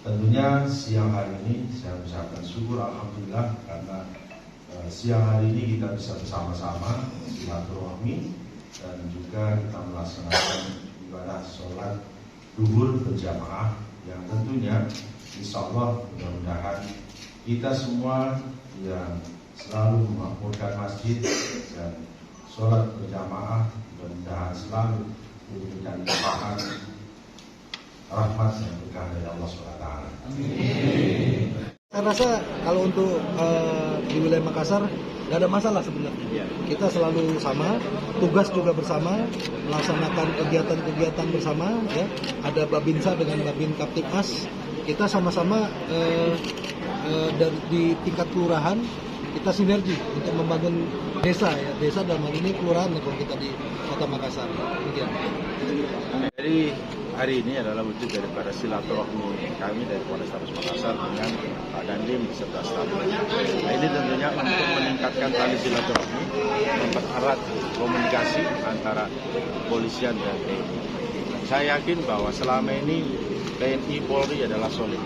Tentunya siang hari ini saya ucapkan syukur alhamdulillah karena siang hari ini kita bisa bersama-sama silaturahmi dan juga kita melaksanakan ibadah sholat duhur berjamaah yang tentunya insya Allah mudah-mudahan kita semua yang selalu memakmurkan masjid dan sholat berjamaah mudah-mudahan selalu diberikan limpahan rahmat yang berkah dari Allah SWT. Amin. Saya rasa kalau untuk di wilayah Makassar nggak ada masalah sebenarnya. Kita selalu sama, tugas juga bersama, melaksanakan kegiatan-kegiatan bersama. Ya. Ada Babinsa dengan Babin Kaptipmas. Kita sama-sama di tingkat kelurahan kita sinergi untuk membangun desa. Ya. Desa dalam hal ini kelurahan kalau kita di Kota Makassar. Jadi hari ini adalah wujud daripada silaturahmi kami dari Polrestabes Makassar dengan Pak Dandim beserta staf. Nah, ini tentunya untuk meningkatkan tali silaturahmi, mempererat komunikasi antara kepolisian dan TNI. Saya yakin bahwa selama ini TNI Polri adalah solid,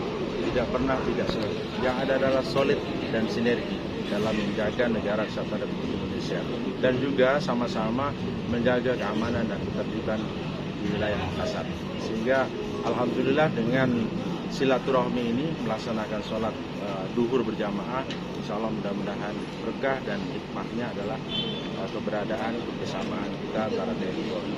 tidak pernah tidak solid. Yang ada adalah solid dan sinergi dalam menjaga negara kesatuan Republik Indonesia dan juga sama-sama menjaga keamanan dan ketertiban di wilayah Makassar. Sehingga alhamdulillah dengan silaturahmi ini melaksanakan sholat duhur berjamaah, insya Allah mudah-mudahan berkah dan hikmahnya adalah keberadaan kebersamaan kita antara TNI Polri.